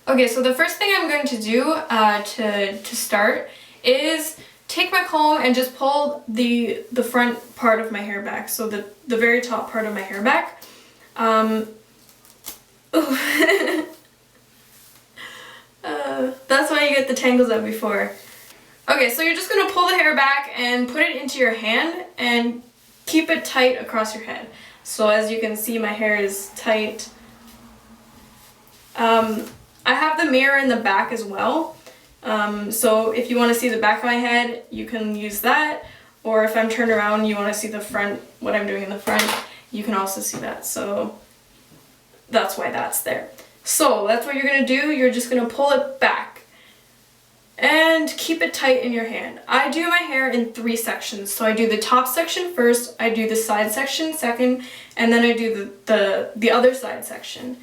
Okay, so the first thing I'm going to do to start is take my comb and just pull the front part of my hair back, so the very top part of my hair back. That's why you get the tangles out before. Okay, so you're just going to pull the hair back and put it into your hand and keep it tight across your head. So as you can see, my hair is tight. I have the mirror in the back as well. So if you want to see the back of my head, you can use that. Or if I'm turned around and you want to see the front, what I'm doing in the front, you can also see that. So that's why that's there. So that's what you're going to do. You're just going to pull it back and keep it tight in your hand. I do my hair in 3 sections. So I do the top section first, I do the side section second, and then I do the other side section.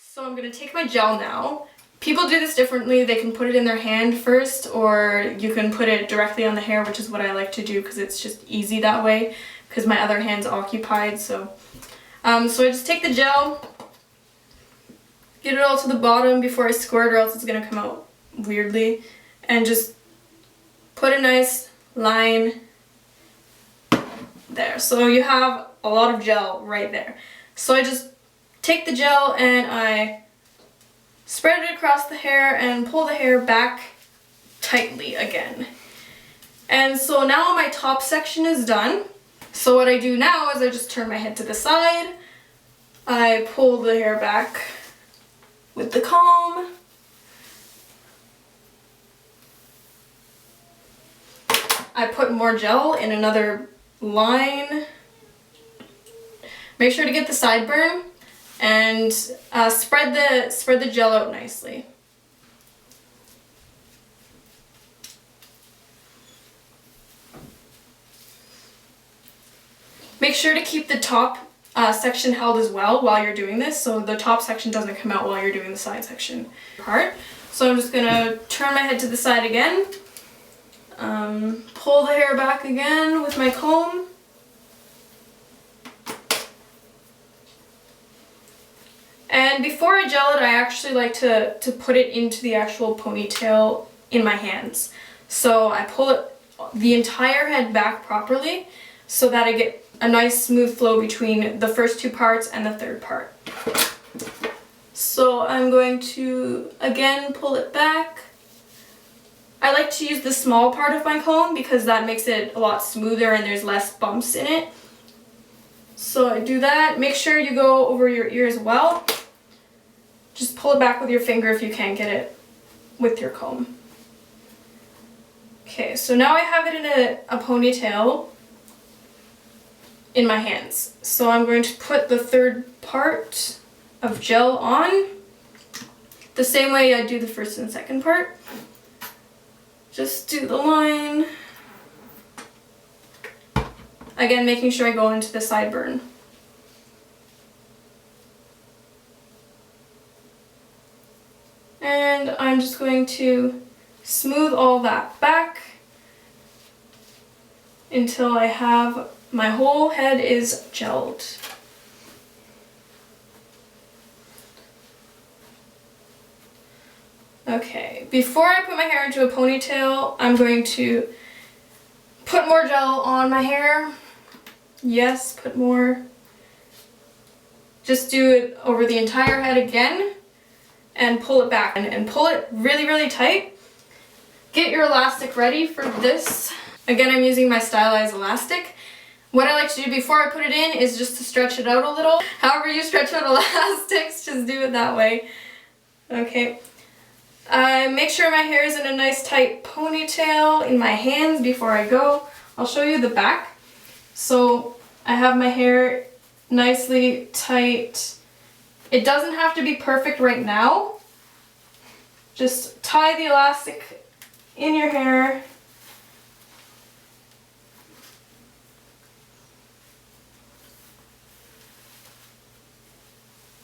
So I'm going to take my gel now. People do this differently. They can put it in their hand first, or you can put it directly on the hair, which is what I like to do because it's just easy that way because my other hand's occupied. So I just take the gel, get it all to the bottom before I squirt, or else it's going to come out weirdly, and just put a nice line there. So you have a lot of gel right there. So I just take the gel and I spread it across the hair and pull the hair back tightly again. And so now my top section is done. So what I do now is I just turn my head to the side, I pull the hair back with the comb, I put more gel in another line, make sure to get the sideburn, and spread the gel out nicely. Make sure to keep the top section held as well while you're doing this, so the top section doesn't come out while you're doing the side section part. So I'm just gonna turn my head to the side again, pull the hair back again with my comb, and before I gel it, I actually like to put it into the actual ponytail in my hands. So I pull it the entire head back properly so that I get a nice smooth flow between the first 2 parts and the 3rd part. So I'm going to again pull it back. I like to use the small part of my comb because that makes it a lot smoother and there's less bumps in it. So I do that. Make sure you go over your ear as well. Just pull it back with your finger if you can't get it with your comb. Okay, so now I have it in a ponytail in my hands. So I'm going to put the 3rd part of gel on the same way I do the 1st and 2nd part. Just do the line. Again, making sure I go into the sideburn. And I'm just going to smooth all that back until I have my whole head is gelled. Okay, before I put my hair into a ponytail, I'm going to put more gel on my hair. Yes, put more. Just do it over the entire head again and pull it back and pull it really, really tight. Get your elastic ready for this. Again, I'm using my stylized elastic. What I like to do before I put it in is just to stretch it out a little. However you stretch out elastics, just do it that way. Okay. Make sure my hair is in a nice tight ponytail in my hands before I go. I'll show you the back. So I have my hair nicely tight. It doesn't have to be perfect right now. Just tie the elastic in your hair.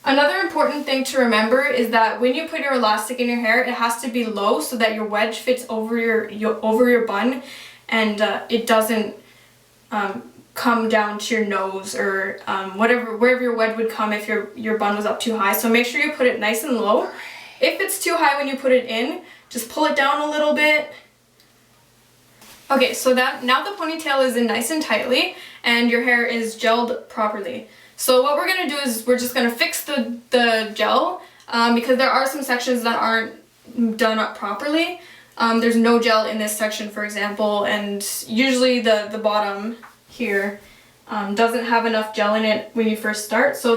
Another important thing to remember is that when you put your elastic in your hair, it has to be low so that your wedge fits over your bun and it doesn't come down to your nose or wherever your wedge would come if your bun was up too high. So make sure you put it nice and low. If it's too high when you put it in, just pull it down a little bit. Okay, so now the ponytail is in nice and tightly and your hair is gelled properly. So what we're gonna do is we're just gonna fix the gel because there are some sections that aren't done up properly. There's no gel in this section, for example, and usually the bottom here doesn't have enough gel in it when you first start. So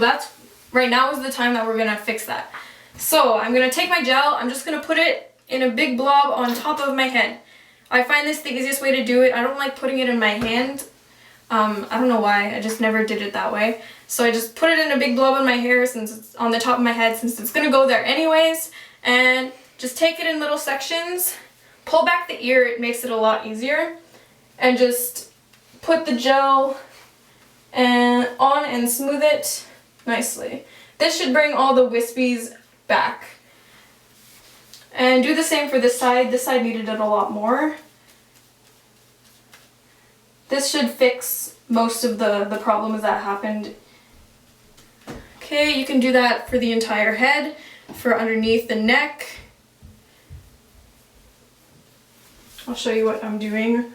right now is the time that we're gonna fix that. So I'm gonna take my gel, I'm just gonna put it in a big blob on top of my head. I find this the easiest way to do it. I don't like putting it in my hand. I don't know why, I just never did it that way. So I just put it in a big blob on my hair since it's on the top of my head, since it's gonna go there anyways, and just take it in little sections, pull back the ear, it makes it a lot easier, and just put the gel on and smooth it nicely. This should bring all the wispies back. And do the same for this side. This side needed it a lot more. This should fix most of the problems that happened. Okay, you can do that for the entire head, for underneath the neck. I'll show you what I'm doing.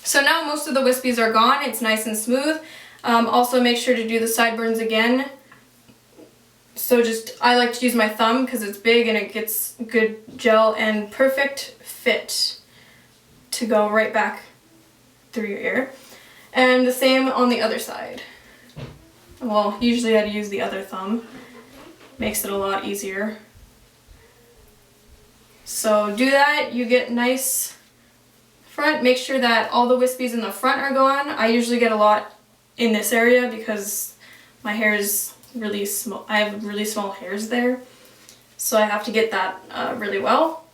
So now most of the wispies are gone, it's nice and smooth. Also make sure to do the sideburns again. So I like to use my thumb because it's big and it gets good gel and perfect fit to go right back through your ear. And the same on the other side. Well, usually I'd use the other thumb. Makes it a lot easier. So do that, you get nice front. Make sure that all the wispies in the front are gone. I usually get a lot in this area because my hair is really small. I have really small hairs there, so I have to get that really well.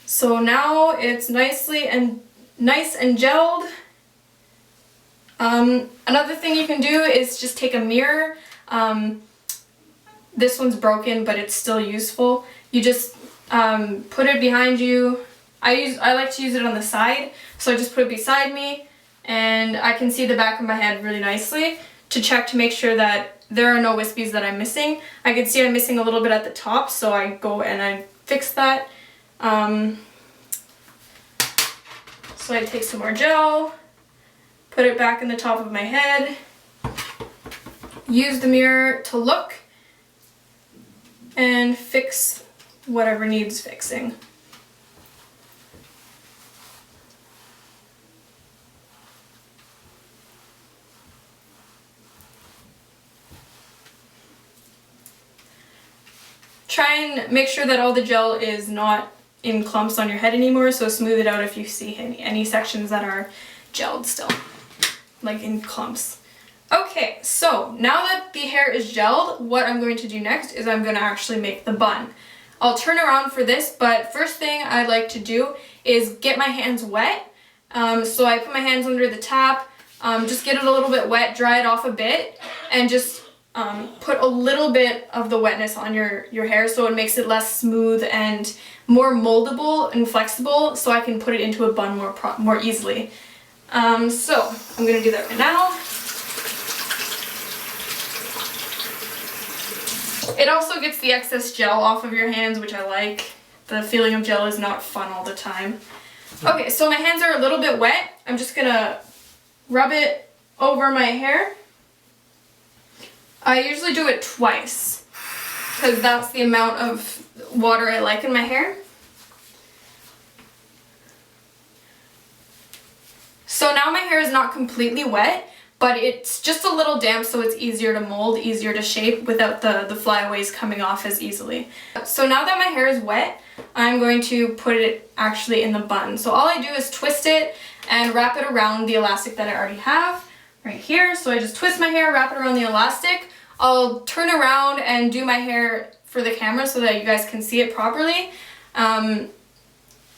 So now it's nice and gelled. Another thing you can do is just take a mirror. This one's broken, but it's still useful. You just put it behind you. I like to use it on the side, so I just put it beside me and I can see the back of my head really nicely to check to make sure that there are no wispies that I'm missing. I can see I'm missing a little bit at the top, so I go and I fix that. So I take some more gel, put it back in the top of my head, use the mirror to look and fix whatever needs fixing. Try and make sure that all the gel is not in clumps on your head anymore, so smooth it out if you see any sections that are gelled still, like in clumps. Okay, so now that the hair is gelled, what I'm going to do next is I'm going to actually make the bun. I'll turn around for this, but first thing I like to do is get my hands wet. So I put my hands under the tap, just get it a little bit wet, dry it off a bit, and just put a little bit of the wetness on your hair so it makes it less smooth and more moldable and flexible, so I can put it into a bun more easily. So I'm gonna do that right now. It also gets the excess gel off of your hands, which I like. The feeling of gel is not fun all the time. Okay, so my hands are a little bit wet. I'm just gonna rub it over my hair. I usually do it twice because that's the amount of water I like in my hair. So now my hair is not completely wet, but it's just a little damp, so it's easier to mold, easier to shape without the flyaways coming off as easily. So now that my hair is wet, I'm going to put it actually in the bun. So all I do is twist it and wrap it around the elastic that I already have right here. So I just twist my hair, wrap it around the elastic. I'll turn around and do my hair for the camera so that you guys can see it properly and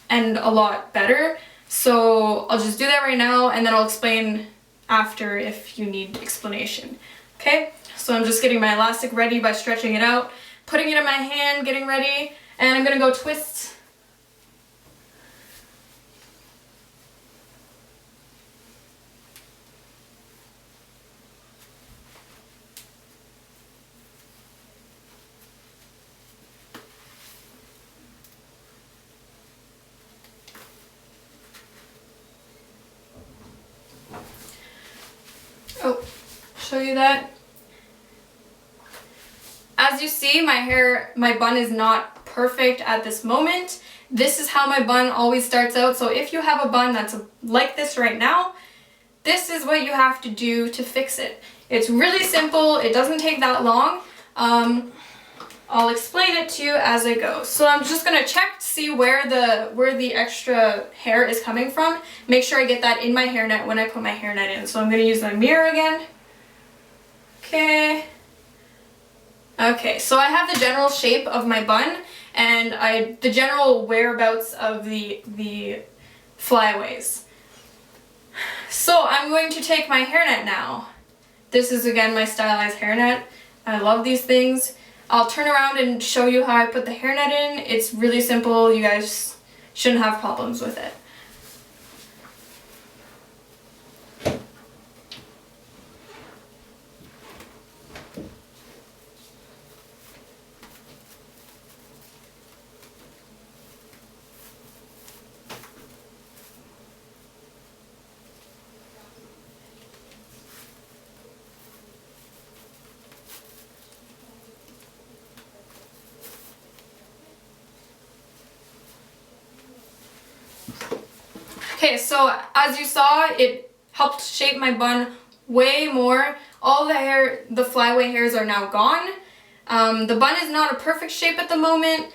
a lot better. So I'll just do that right now and then I'll explain after if you need explanation. Okay, so I'm just getting my elastic ready by stretching it out, putting it in my hand, getting ready, and I'm gonna go twist. Oh, show you that. As you see, my bun is not perfect at this moment. This is how my bun always starts out. So if you have a bun that's like this right now, this is what you have to do to fix it. It's really simple. It doesn't take that long. I'll explain it to you as I go. So I'm just gonna check to see where the extra hair is coming from. Make sure I get that in my hairnet when I put my hairnet in. So I'm gonna use my mirror again. Okay, so I have the general shape of my bun and the general whereabouts of the flyaways. So I'm going to take my hairnet now. This is again my stylized hairnet. I love these things. I'll turn around and show you how I put the hairnet in. It's really simple. You guys shouldn't have problems with it. Okay, so as you saw, it helped shape my bun way more. All the hair, the flyaway hairs are now gone. The bun is not a perfect shape at the moment.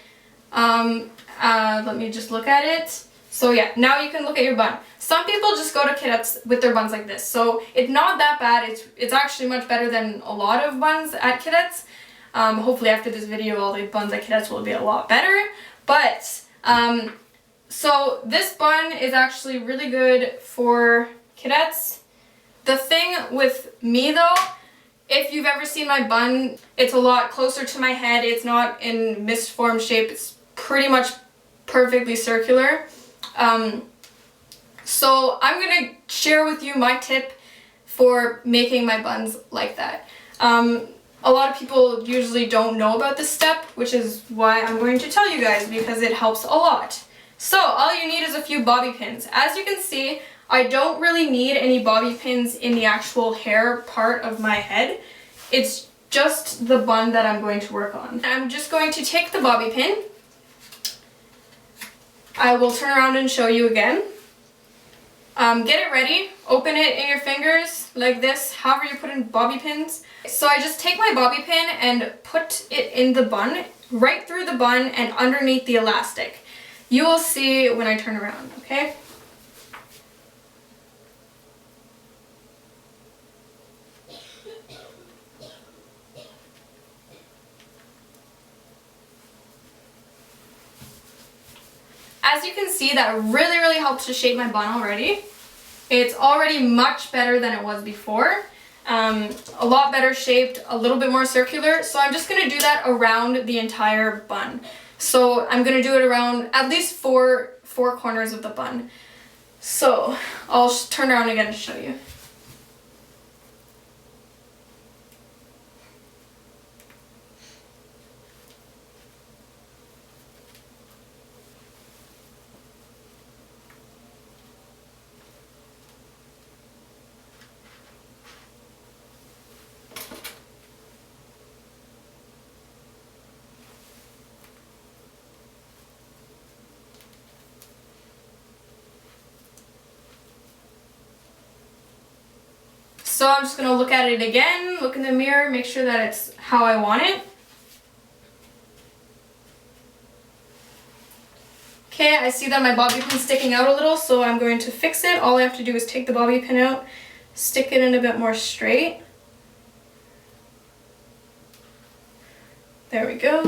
Let me just look at it. So yeah, now you can look at your bun. Some people just go to Cadets with their buns like this. So it's not that bad. It's actually much better than a lot of buns at Cadets. Hopefully after this video, all the buns at Cadets will be a lot better. But so this bun is actually really good for Cadets. The thing with me though, if you've ever seen my bun, it's a lot closer to my head. It's not in mist-form shape. It's pretty much perfectly circular. So I'm gonna share with you my tip for making my buns like that. A lot of people usually don't know about this step, which is why I'm going to tell you guys, because it helps a lot. So all you need is a few bobby pins. As you can see, I don't really need any bobby pins in the actual hair part of my head. It's just the bun that I'm going to work on. I'm just going to take the bobby pin. I will turn around and show you again. Get it ready. Open it in your fingers like this, however you put in bobby pins. So I just take my bobby pin and put it in the bun, right through the bun and underneath the elastic. You will see when I turn around, okay? As you can see, that really helps to shape my bun already. It's already much better than it was before. A lot better shaped, a little bit more circular. So I'm just gonna do that around the entire bun. So I'm gonna do it around at least four corners of the bun. So I'll turn around again to show you. So I'm just going to look at it again, look in the mirror, make sure that it's how I want it. Okay, I see that my bobby pin's sticking out a little, so I'm going to fix it. All I have to do is take the bobby pin out, stick it in a bit more straight. There we go.